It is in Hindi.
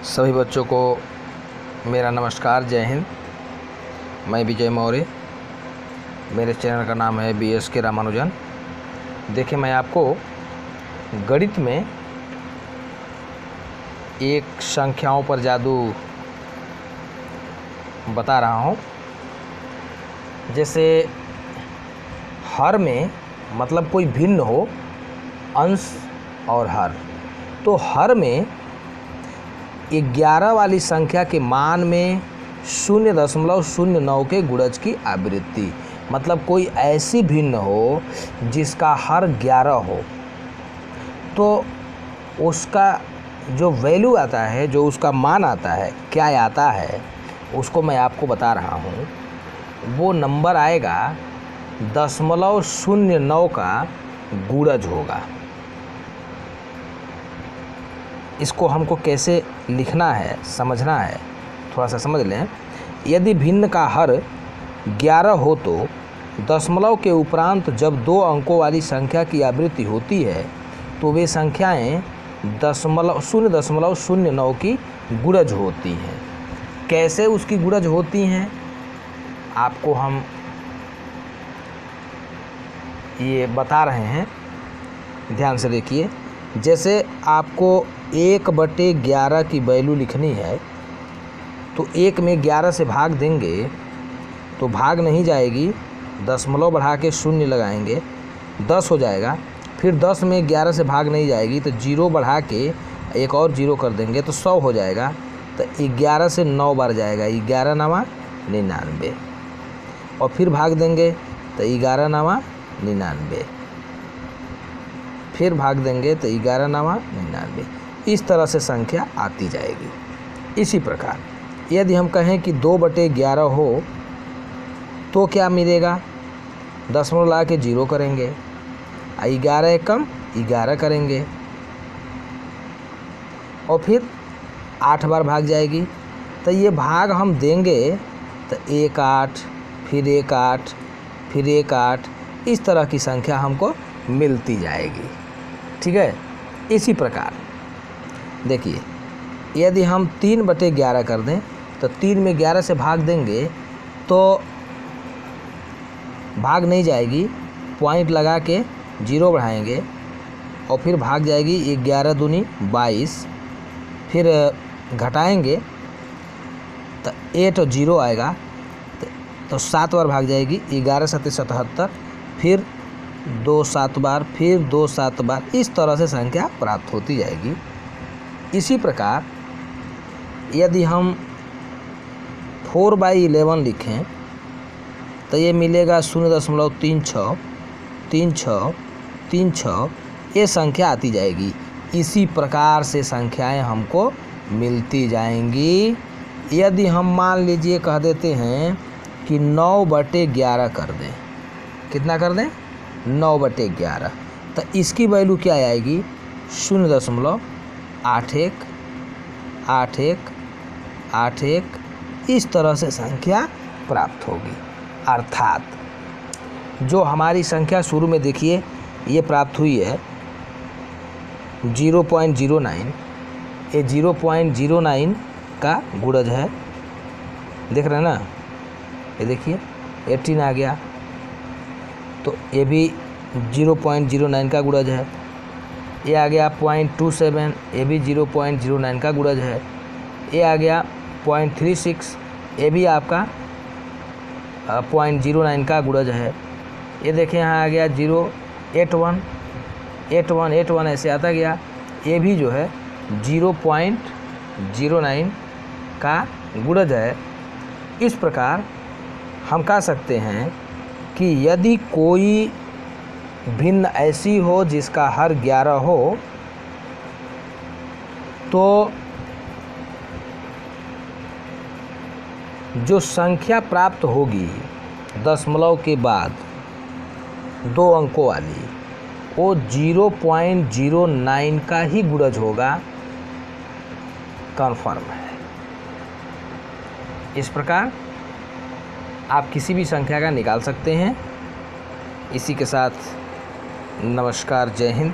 सभी बच्चों को मेरा नमस्कार, जय हिंद। मैं विजय मौर्य, मेरे चैनल का नाम है BSK रामानुजन। देखिए, मैं आपको गणित में एक संख्याओं पर जादू बता रहा हूँ। जैसे हर में मतलब कोई भिन्न हो, अंश और हर। तो हर में 11 वाली संख्या के मान में 0.09 के गुणज की आवृत्ति, मतलब कोई ऐसी भिन्न हो जिसका हर 11 हो, तो उसका जो वैल्यू आता है, जो उसका मान आता है, क्या आता है, उसको मैं आपको बता रहा हूँ। वो नंबर आएगा 0.09 का गुणज होगा। इसको हमको कैसे लिखना है, समझना है, थोड़ा सा समझ लें। यदि भिन्न का हर 11 हो तो दशमलव के उपरांत जब 2 अंकों वाली संख्या की आवृत्ति होती है तो वे संख्याएं 0.09 की गुणज होती हैं। कैसे उसकी गुणज होती हैं आपको हम ये बता रहे हैं, ध्यान से देखिए। जैसे आपको 1/11 की वैल्यू लिखनी है तो 1 में 11 से भाग देंगे तो भाग नहीं जाएगी, दशमलव बढ़ा के 0 लगाएंगे, 10 हो जाएगा। फिर 10 में 11 से भाग नहीं जाएगी तो 0 बढ़ा के एक और 0 कर देंगे तो 100 हो जाएगा। तो 11 से 9 बार जाएगा, 11 9 99, और फिर भाग देंगे तो 11 9 99, फिर भाग देंगे तो 11 9 99। इस तरह से संख्या आती जाएगी। इसी प्रकार यदि हम कहें कि 2/11 हो तो क्या मिलेगा, दशमलव ला के 0 करेंगे, 11 एक कम 11 करेंगे, और फिर 8 बार भाग जाएगी। तो ये भाग हम देंगे तो 1 8, फिर 1 8, फिर 1 8, इस तरह की संख्या हमको मिलती जाएगी। ठीक है। इसी प्रकार देखिए, यदि हम 3/11 कर दें तो 3 में 11 से भाग देंगे तो भाग नहीं जाएगी, पॉइंट लगा के 0 बढ़ाएंगे और फिर भाग जाएगी, 11 दूनी 22, फिर घटाएंगे तो 8 और 0 आएगा तो 7 बार भाग जाएगी, 11 7 77, फिर 2 7 बार, फिर 2 7 बार, इस तरह से संख्या प्राप्त होती जाएगी। इसी प्रकार यदि हम 4/11 लिखें तो ये मिलेगा 0.36 36 36, ये संख्या आती जाएगी। इसी प्रकार से संख्याएं हमको मिलती जाएंगी। यदि हम मान लीजिए कह देते हैं कि 9/11 कर दें, कितना कर दें, 9/11, तो इसकी वैल्यू क्या आएगी, 0.81 81 81, इस तरह से संख्या प्राप्त होगी। अर्थात जो हमारी संख्या शुरू में देखिए ये प्राप्त हुई है 0.09, ये 0.09 का गुणज है, देख रहे हैं ना, ये देखिए 18 आ गया, तो ये भी 0.09 का गुणज है। ये आ गया 0.27, ये भी 0.09 का गुणज है। ये आ गया 0.36, ये भी आपका 0.09 का गुणज है। ये देखिए यहाँ आ गया 0.81 81 81, ऐसे आता गया। ये भी जो है 0.09 का गुणज है। इस प्रकार हम कह सकते हैं कि यदि कोई भिन्न ऐसी हो जिसका हर 11 हो तो जो संख्या प्राप्त होगी दशमलव के बाद 2 अंकों वाली, वो 0.09 का ही गुणज होगा, कन्फर्म है। इस प्रकार आप किसी भी संख्या का निकाल सकते हैं। इसी के साथ नमस्कार, जय हिंद।